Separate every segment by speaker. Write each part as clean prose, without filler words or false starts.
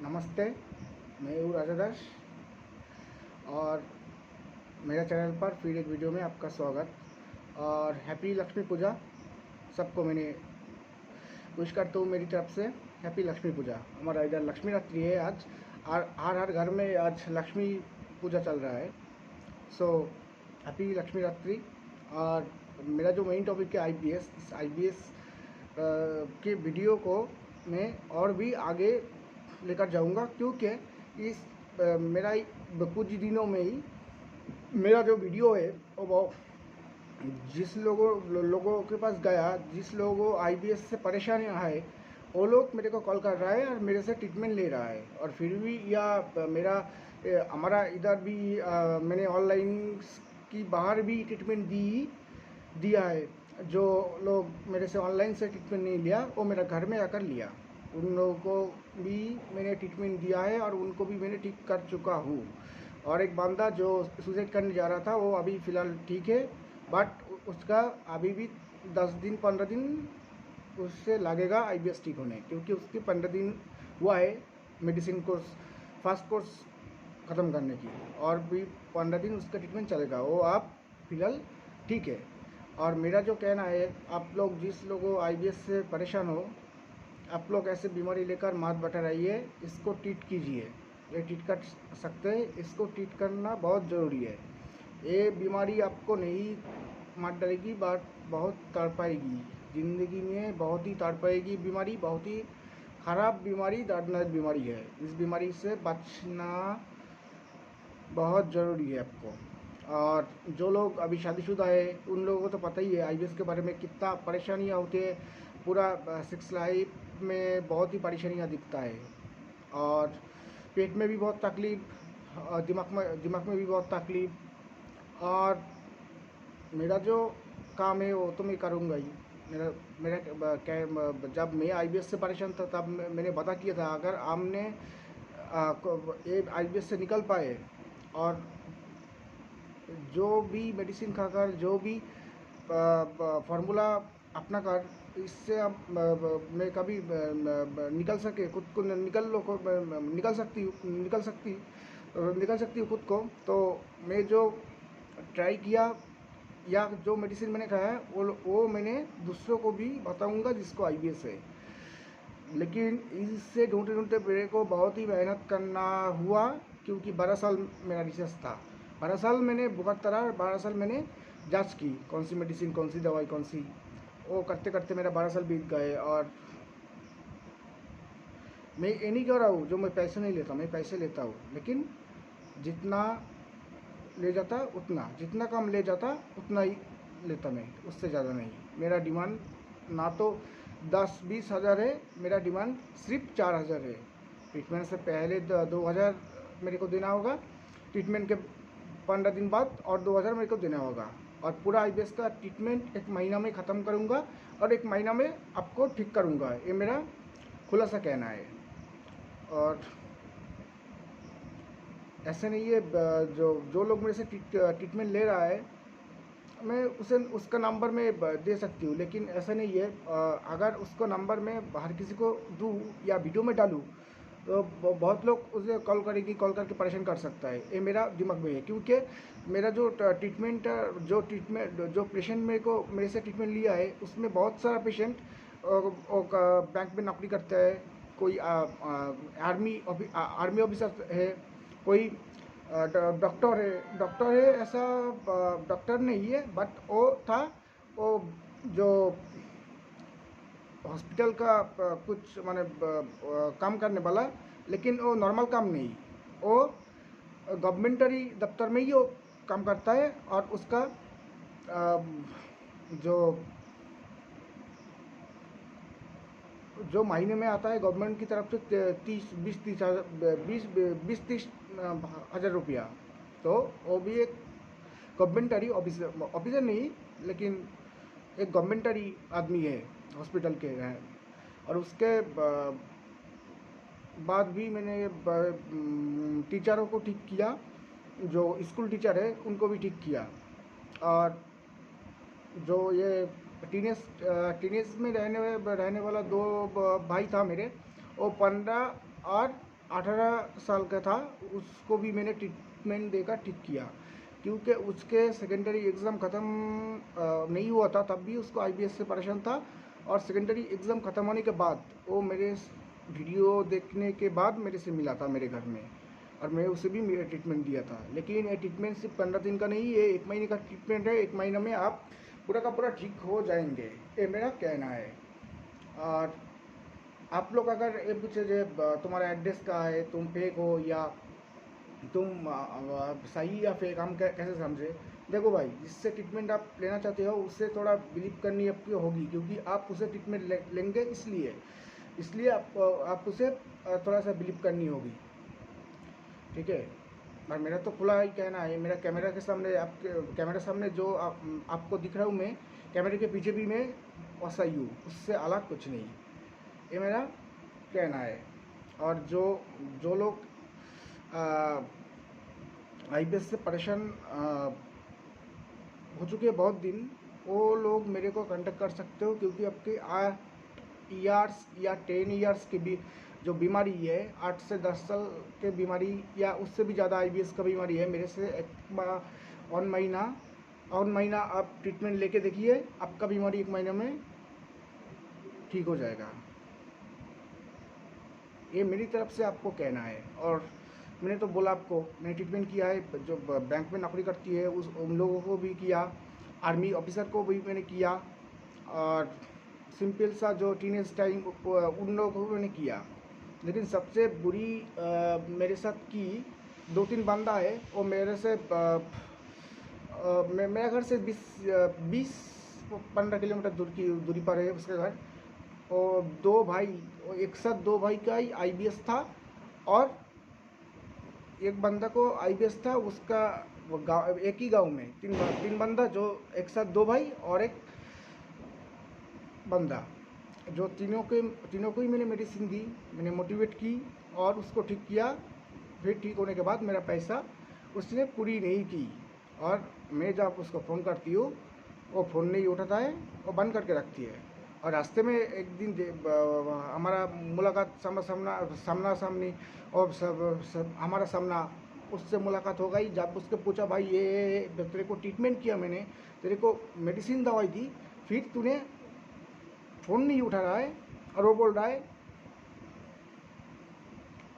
Speaker 1: नमस्ते, मैं हूँ राजा दास और मेरे चैनल पर फिर एक वीडियो में आपका स्वागत। और हैप्पी लक्ष्मी पूजा सबको मैंने विश करता हूँ मेरी तरफ से। हैप्पी लक्ष्मी पूजा। हमारा इधर लक्ष्मी रात्रि है आज, और हर घर में आज लक्ष्मी पूजा चल रहा है। सो हैप्पी लक्ष्मी रात्रि। और मेरा जो मेन टॉपिक है आईबीएस, इस आईबीएस के वीडियो को मैं और भी आगे लेकर जाऊंगा, क्योंकि इस मेरा कुछ दिनों में ही मेरा जो वीडियो है वो जिस लोगों के पास गया, जिस लोगों को आईबीएस से परेशानियां है, वो लोग मेरे को कॉल कर रहा है और मेरे से ट्रीटमेंट ले रहा है। और फिर भी मेरा हमारा इधर भी मैंने ऑनलाइन की बाहर भी ट्रीटमेंट दिया है। जो लोग मेरे से ऑनलाइन से ट्रीटमेंट नहीं लिया, वो मेरा घर में आकर लिया। उन लोगों को भी मैंने ट्रीटमेंट दिया है और उनको भी मैंने ठीक कर चुका हूँ। और एक बंदा जो सुसाइड करने जा रहा था, वो अभी फ़िलहाल ठीक है, बट उसका अभी भी 10 दिन 15 दिन उससे लगेगा आईबीएस ठीक होने, क्योंकि उसके 15 दिन हुआ है मेडिसिन कोर्स, फर्स्ट कोर्स ख़त्म करने की, और भी 15 दिन उसका ट्रीटमेंट चलेगा। वो आप फिलहाल ठीक है। और मेरा जो कहना है, आप लोग जिस लोगों आईबीएस से परेशान हो, आप लोग ऐसे बीमारी लेकर मत बटर आइए, इसको ट्रीट कीजिए। ये ट्रीट कर सकते हैं, इसको ट्रीट करना बहुत ज़रूरी है। ये बीमारी आपको नहीं मार डालेगी, बट बहुत तड़पाएगी ज़िंदगी में, बहुत ही तड़पाएगी। बीमारी बहुत ही ख़राब बीमारी, दर्दनाक बीमारी है। इस बीमारी से बचना बहुत ज़रूरी है आपको। और जो लोग अभी शादीशुदा है, उन लोगों को तो पता ही है आईबीएस के बारे में, कितना परेशानियाँ होती है। पूरा सेक्स लाइफ में बहुत ही परेशानियाँ दिखता है, और पेट में भी बहुत तकलीफ, दिमाग में भी बहुत तकलीफ। और मेरा जो काम है वो तो मैं करूँगा ही। मेरा मेरा जब मैं आईबीएस से परेशान था, तब मैंने बता किया था, अगर हमने ये आईबीएस से निकल पाए और जो भी मेडिसिन खाकर, जो भी फार्मूला अपना कर, इससे अब मैं कभी निकल सके, खुद को निकल सकती हूँ खुद को। तो मैं जो ट्राई किया या जो मेडिसिन मैंने खाया, वो मैंने दूसरों को भी बताऊंगा जिसको आईबीएस है। लेकिन इससे ढूंढते ढूंढते मेरे को बहुत ही मेहनत करना हुआ, क्योंकि 12 साल मेरा रिसर्च था। 12 साल मैंने बहुत तरह 12 साल मैंने जांच की, कौन सी मेडिसिन, कौन सी दवाई, कौन सी, वो करते करते मेरा 12 साल बीत गए। और मैं ये नहीं कह रहा हूँ जो मैं पैसे नहीं लेता, मैं पैसे लेता हूँ, लेकिन जितना ले जाता उतना, जितना कम ले जाता उतना ही लेता मैं, उससे ज़्यादा नहीं। मेरा डिमांड ना तो 10-20 हज़ार है, मेरा डिमांड सिर्फ 4 हज़ार है। ट्रीटमेंट से पहले 2 हज़ार मेरे को देना होगा, ट्रीटमेंट के 15 दिन बाद और 2 हज़ार मेरे को देना होगा। और पूरा आईबीएस का ट्रीटमेंट 1 महीना में ख़त्म करूँगा, और 1 महीना में आपको ठीक करूँगा। ये मेरा खुलासा कहना है। और ऐसे नहीं है, जो जो लोग मेरे से ट्रीटमेंट ले रहा है, मैं उसे उसका नंबर मैं दे सकती हूँ, लेकिन ऐसा नहीं है। अगर उसको नंबर मैं हर किसी को दूँ या वीडियो में डालूँ, तो बहुत लोग उसे कॉल करके परेशान कर सकता है। ये मेरा दिमाग में है, क्योंकि मेरा जो ट्रीटमेंट जो पेशेंट मेरे से ट्रीटमेंट लिया है, उसमें बहुत सारा पेशेंट बैंक में नौकरी करता है, कोई आर्मी ऑफिसर है, कोई डॉक्टर है। ऐसा डॉक्टर नहीं है, बट वो जो हॉस्पिटल का कुछ माने काम करने वाला, लेकिन वो नॉर्मल काम नहीं, वो गवर्नमेंटरी दफ्तर में ही वो काम करता है। और उसका जो जो महीने में आता है गवर्नमेंट की तरफ से 30 20 30 हज़ार रुपया। तो वो भी एक गवर्नमेंटरी ऑफिसर नहीं, लेकिन एक गवर्नमेंटरी आदमी है, हॉस्पिटल के हैं। और उसके बाद भी मैंने टीचरों को ठीक किया, जो स्कूल टीचर है उनको भी ठीक किया। और जो ये टीनेज में रहने वाला 2 भाई था मेरे, वो 15 और 18 साल का था, उसको भी मैंने ट्रीटमेंट देकर ठीक किया, क्योंकि उसके सेकेंडरी एग्ज़ाम ख़त्म नहीं हुआ था, तब भी उसको आईबीएस से परेशान था। और सेकेंडरी एग्ज़ाम ख़त्म होने के बाद वो मेरे वीडियो देखने के बाद मेरे से मिला था मेरे घर में, और मैं उसे भी मेरा ट्रीटमेंट दिया था। लेकिन ये ट्रीटमेंट सिर्फ 15 दिन का नहीं, ये 1 महीने का ट्रीटमेंट है। 1 महीने में आप पूरा का पूरा ठीक हो जाएंगे, ये मेरा कहना है। और आप लोग अगर ये पूछे जे तुम्हारा एड्रेस का है, तुम फेक हो या तुम सही या फेक, हम कैसे समझे? देखो भाई, जिससे ट्रीटमेंट आप लेना चाहते हो उससे थोड़ा बिलीव करनी आपकी होगी, क्योंकि आप उसे ट्रीटमेंट लेंगे, इसलिए इसलिए आप उसे थोड़ा सा बिलीव करनी होगी, ठीक है। और मेरा तो खुला ही कहना है, मेरा कैमरा के सामने, आपके कैमरा सामने जो आपको दिख रहा हूँ मैं, कैमरे के पीछे भी मैं वैसा ही हूँ, उससे अलग कुछ नहीं, ये मेरा कहना है। और जो जो लोग आईबीएस से परेशान हो चुके हैं बहुत दिन, वो लोग मेरे को कांटेक्ट कर सकते हो, क्योंकि आपके 8 ईयर्स या 10 ईयर्स की भी जो बीमारी है, 8 से 10 साल के बीमारी या उससे भी ज़्यादा आईबीएस का बीमारी है, मेरे से एक महीना आप ट्रीटमेंट लेके देखिए, आपका बीमारी 1 महीने में ठीक हो जाएगा। ये मेरी तरफ से आपको कहना है। और मैंने तो बोला आपको, मैंने ट्रीटमेंट किया है, जो बैंक में नौकरी करती है उन लोगों को भी किया, आर्मी ऑफिसर को भी मैंने किया, और सिंपल सा जो टीनेज टाइम उन लोगों को भी मैंने किया। लेकिन सबसे बुरी मेरे साथ की 2-3 बंदा है, वो मेरे से मेरा घर से 20-15 किलोमीटर दूरी पर है उसके घर। और 2 भाई, एक साथ 2 भाई का ही आईबीएस था, और एक बंदा को आईबीएस था, उसका गाँव, एक ही गांव में 3 बंदा, जो एक साथ 2 भाई और एक बंदा, जो तीनों को ही मैंने मेडिसिन दी, मैंने मोटिवेट की और उसको ठीक किया। फिर ठीक होने के बाद मेरा पैसा उसने पूरी नहीं की, और मैं जब उसको फ़ोन करती हूँ वो फ़ोन नहीं उठाता है, वो बंद करके रखती है। और रास्ते में एक दिन हमारा मुलाकात सामना सामनी, और हमारा सामना, उससे मुलाकात हो गई। जब उसके पूछा, भाई ये तेरे को ट्रीटमेंट किया मैंने, तेरे को मेडिसिन दवाई दी, फिर तूने फ़ोन नहीं उठा रहा है, और वो बोल रहा है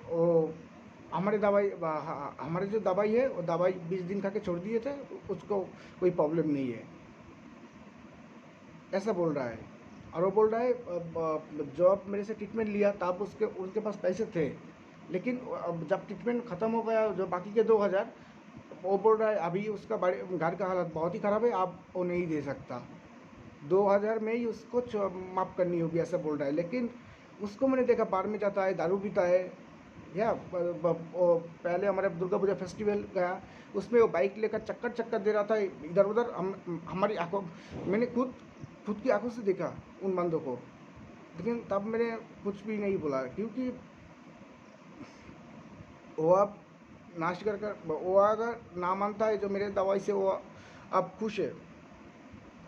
Speaker 1: वो हमारे जो दवाई है, वो दवाई 20 दिन खा के छोड़ दिए थे, उसको कोई प्रॉब्लम नहीं है, ऐसा बोल रहा है। और वो बोल रहा है जो आप मेरे से ट्रीटमेंट लिया तब उनके पास पैसे थे, लेकिन अब जब ट्रीटमेंट ख़त्म हो गया, जो बाकी के 2000, वो बोल रहा है अभी उसका घर का हालत बहुत ही ख़राब है, आप वो नहीं दे सकता, 2000 में ही उसको माफ़ करनी होगी, ऐसा बोल रहा है। लेकिन उसको मैंने देखा बार में जाता है, दारू पीता है, या वो पहले हमारे दुर्गा पूजा फेस्टिवल गया, उसमें वो बाइक लेकर चक्कर दे रहा था इधर उधर। हमारी आंखों, मैंने खुद की आंखों से देखा उन बंदों को, लेकिन तब मैंने कुछ भी नहीं बोला, क्योंकि वो अब नाश कर वो अगर ना मानता है जो मेरे दवाई से, वो अब खुश है,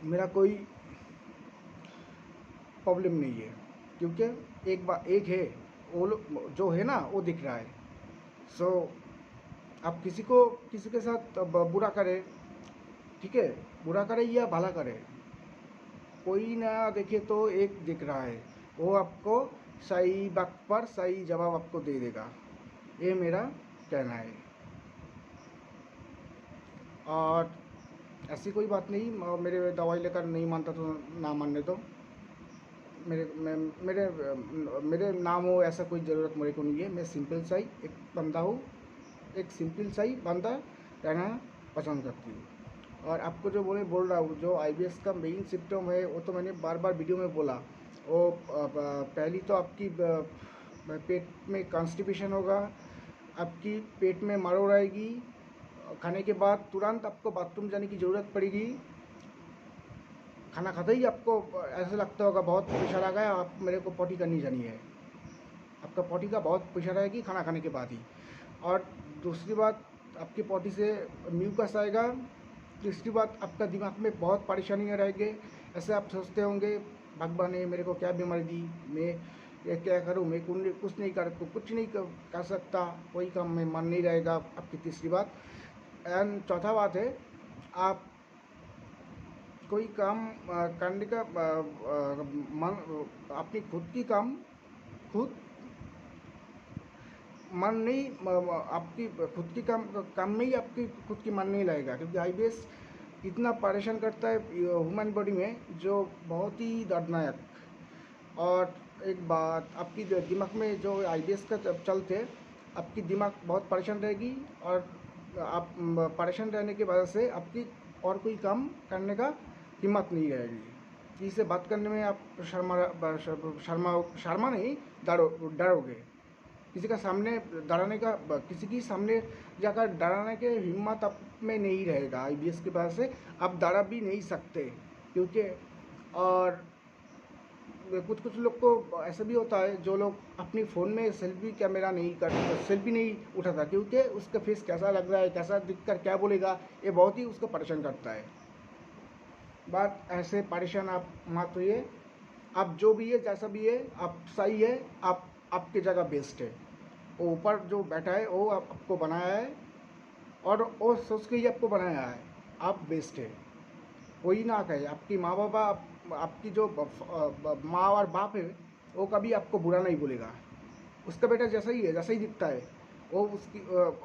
Speaker 1: मेरा कोई प्रॉब्लम नहीं है, क्योंकि एक है, वो जो है ना, वो दिख रहा है। सो आप किसी के साथ बुरा करे, ठीक है, बुरा करे या भला करे, कोई ना देखे तो एक दिख रहा है, वो आपको सही वक्त पर सही जवाब आपको दे देगा, ये मेरा कहना है। और ऐसी कोई बात नहीं, मेरे दवाई लेकर नहीं मानता तो ना मानने दो, मेरे नाम हो ऐसा कोई ज़रूरत मेरे को नहीं है। मैं सिंपल सा ही एक बंदा हूँ, एक सिंपल सा ही बंदा रहना पसंद करती हूँ। और आपको जो बोल रहा हूँ, जो आईबीएस का मेन सिम्टम है, वो तो मैंने बार बार वीडियो में बोला। वो पहली तो आपकी पेट में कॉन्स्टिपेशन होगा, आपकी पेट में मरोड़ आएगी, खाने के बाद तुरंत आपको बाथरूम जाने की ज़रूरत पड़ेगी, खाना खाते ही आपको ऐसा लगता होगा बहुत पेशाब आ गया, आप मेरे को पॉटी करनी जानी है, आपका पॉटी का बहुत पेशाब आएगी खाना खाने के बाद ही। और दूसरी बात, आपकी पॉटी से म्यूकस आएगा। तीसरी बात, आपका दिमाग में बहुत परेशानियाँ रहेंगे, ऐसे आप सोचते होंगे भगवान ने मेरे को क्या बीमारी दी, ये क्या करूँ, मैं कुछ नहीं कर सकता, कोई काम में मन नहीं रहेगा, आपकी तीसरी बात। एंड चौथा बात है, आप कोई काम करने का मन, अपनी खुद की काम खुद मन नहीं, आपकी खुद की काम में ही आपकी खुद की मन नहीं लगेगा, क्योंकि आईबीएस इतना परेशान करता है ह्यूमन बॉडी में, जो बहुत ही दर्दनाक। और एक बात, आपकी दिमाग में जो आईबीएस का चलते, आपकी दिमाग बहुत परेशान रहेगी, और आप परेशान रहने की वजह से आपकी और कोई काम करने का हिम्मत नहीं रहेगी। किसी से बात करने में आप शर्मा नहीं, डरोगे। किसी का सामने डराने का, किसी की सामने जाकर डराने के हिम्मत आप में नहीं रहेगा आईबीएस की वजह से। आप डरा भी नहीं सकते, क्योंकि और कुछ कुछ लोग को ऐसा भी होता है, जो लोग अपनी फ़ोन में सेल्फी नहीं उठाता, क्योंकि उसका फेस कैसा लग रहा है, कैसा दिखकर क्या बोलेगा, ये बहुत ही उसको परेशान करता है। बात ऐसे परेशान आप मत होइए। आप जो भी है, जैसा भी है, आप सही है, आप आपकी जगह बेस्ट है। वो ऊपर जो बैठा है वो आपको बनाया है, और वो सोच के ही आपको बनाया है, आप बेस्ट है। कोई ना कहे, आपकी माँ बाबा, आपकी जो माँ और बाप है, वो कभी आपको बुरा नहीं बोलेगा। उसका बेटा जैसा ही है, जैसा ही दिखता है, वो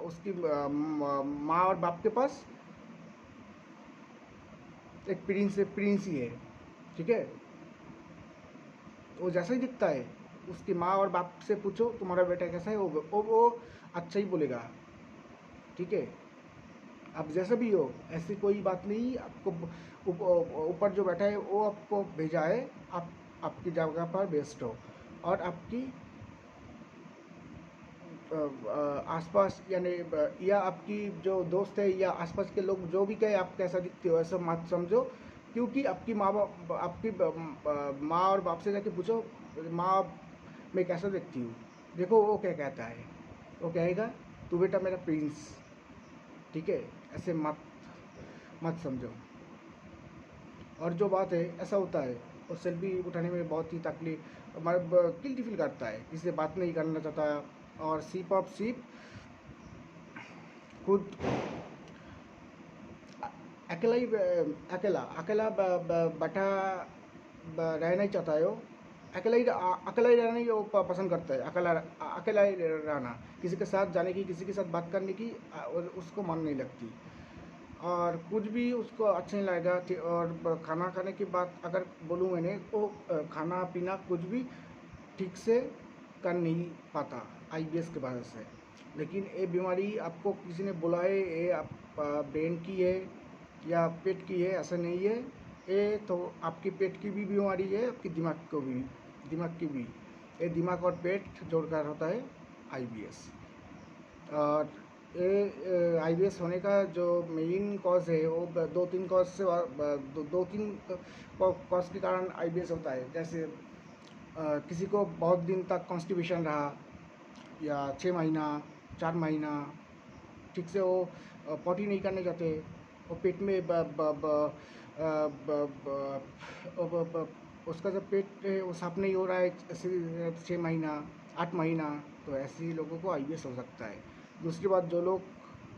Speaker 1: उसकी माँ और बाप के पास एक प्रिंस ही है, ठीक है। वो जैसा ही दिखता है, उसकी माँ और बाप से पूछो तुम्हारा बेटा कैसा है, वो अच्छा ही बोलेगा, ठीक है। आप जैसा भी हो, ऐसी कोई बात नहीं। आपको ऊपर जो बैठा है वो आपको भेजा है, आप आपकी जगह पर बेस्ट हो। और आपकी आसपास, यानी या आपकी जो दोस्त है या आसपास के लोग जो भी कहे आप कैसा दिखते हो, ऐसा मत समझो। क्योंकि आपकी माँ और बाप से जाके पूछो, माँ मैं कैसा दिखती हूँ, देखो वो क्या कहता है। वो कहेगा तू बेटा मेरा प्रिंस, ठीक है। ऐसे मत मत समझो। और जो बात है, ऐसा होता है, और सेल्फी उठाने में बहुत ही तकलीफ, गिल्टी फील करता है, किसी से बात नहीं करना चाहता, और सिप ऑफ सिप खुद अकेला ही अकेला अकेला बैठा रहना ही चाहता है वो। अकेला ही रहना ही वो पसंद करता है। अकेला ही रहना, किसी के साथ जाने की, किसी के साथ बात करने की उसको मन नहीं लगती, और कुछ भी उसको अच्छा नहीं लगेगा। और खाना खाने की बात अगर बोलूँ मैंने, तो खाना पीना कुछ भी ठीक से कर नहीं पाता आईबीएस के वजह से। लेकिन ये बीमारी आपको किसी ने बोला है ये आप ब्रेन की है या पेट की है, ऐसा नहीं है। ये तो आपकी पेट की भी बीमारी है, आपकी दिमाग की भी। ये दिमाग और पेट जोड़कर होता है आईबीएस। और ये आईबीएस होने का जो मेन कॉज है, वो दो तीन कॉज से दो तीन कॉज के कारण आईबीएस होता है। जैसे किसी को बहुत दिन तक कॉन्स्टिपेशन रहा, या 6 महीना 4 महीना ठीक से वो पॉटी नहीं करने जाते, वो पेट में उसका जो पेट है वो साफ नहीं हो रहा है, 6 महीना 8 महीना, तो ऐसे ही लोगों को आईबीएस हो सकता है। दूसरी बात, जो लोग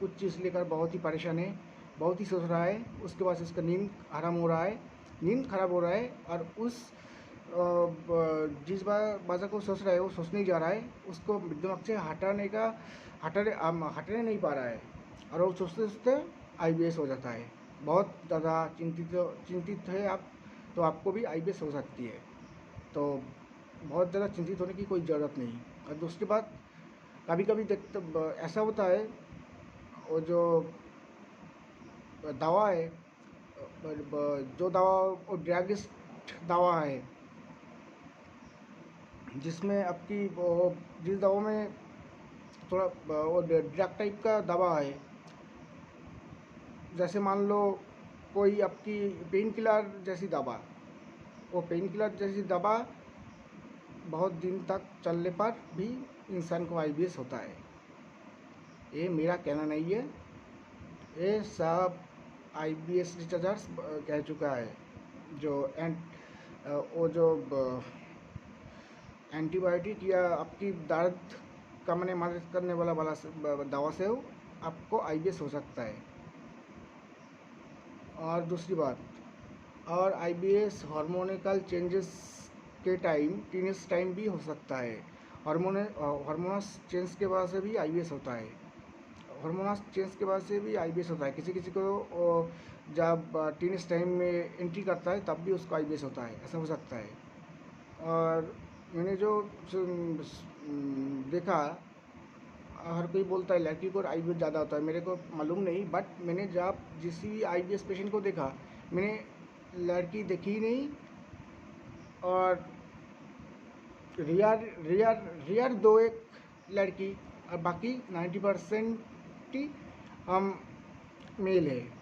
Speaker 1: कुछ चीज़ लेकर बहुत ही परेशान है, बहुत ही सोच रहा है, उसके बाद उसका नींद खराब हो रहा है, और उस जिस बात को सोच रहा है वो सोचने ही जा रहा है, उसको दिमाग से हटाने नहीं पा रहा है, और वो सोचते सोचते आईबीएस हो जाता है। बहुत ज़्यादा चिंतित है आप, तो आपको भी आईबीएस हो सकती है। तो बहुत ज़्यादा चिंतित होने की कोई ज़रूरत नहीं। और दूसरी बात, कभी कभी ऐसा होता है, वो जो दवा है, जो दवा वो ड्रगिस्ट दवा है, जिसमें आपकी वो, जिस दवा में थोड़ा वो ड्रग टाइप का दवा है। जैसे मान लो कोई आपकी पेन किलर जैसी दवा, वो पेन किलर जैसी दवा बहुत दिन तक चलने पर भी इंसान को आईबीएस होता है। ये मेरा कहना नहीं है, ये सब आईबीएस रिसर्चर्स कह चुका है। जो वो जो एंटीबायोटिक या आपकी दर्द कम में मदद करने वाला दवा से आपको आईबीएस हो सकता है। और दूसरी बात, और आईबीएस हार्मोनिकल चेंजेस के टाइम टीनेज टाइम भी हो सकता है। हार्मोनस चेंज के वजह से भी आईबीएस होता है। हार्मोनस चेंज के वजह से भी आईबीएस होता है। किसी किसी को जब टीनेज टाइम में एंट्री करता है तब भी उसको आईबीएस होता है, ऐसा हो सकता है। और मैंने जो देखा, हर कोई बोलता है लड़की को आईबीएस ज़्यादा होता है, मेरे को मालूम नहीं, बट मैंने जब जिस भी आईबीएस पेशेंट को देखा, मैंने लड़की देखी ही नहीं। और रियर रियर रियर दो एक लड़की, और बाकी 90% ही हम मेल है।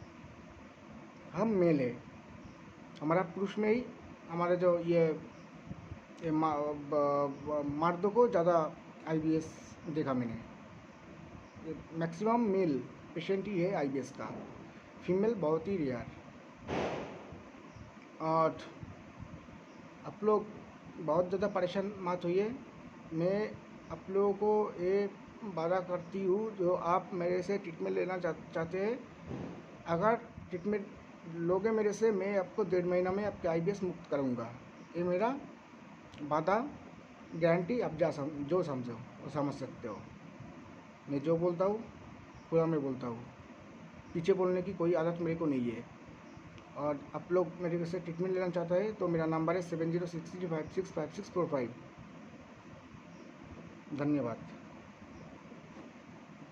Speaker 1: हम मेल है, हमारा पुरुष में ही हमारे जो ये मर्दों को ज़्यादा आईबीएस देखा मैंने। मैक्सिमम मेल पेशेंट ही है आईबीएस का, फीमेल बहुत ही रेयर। और आप लोग बहुत ज़्यादा परेशान मत होइए। मैं आप लोगों को ये वादा करती हूँ, जो आप मेरे से ट्रीटमेंट लेना चाहते हैं, अगर ट्रीटमेंट लोगे मेरे से, मैं आपको 1.5 महीना में आपके आईबीएस मुक्त करूँगा। ये मेरा वादा, गारंटी। आप जो समझो वो समझ सकते हो। मैं जो बोलता हूँ पूरा मैं बोलता हूँ, पीछे बोलने की कोई आदत मेरे को नहीं है। और आप लोग मेरे से ट्रीटमेंट लेना चाहते हैं तो मेरा नंबर है 7063565645। धन्यवाद।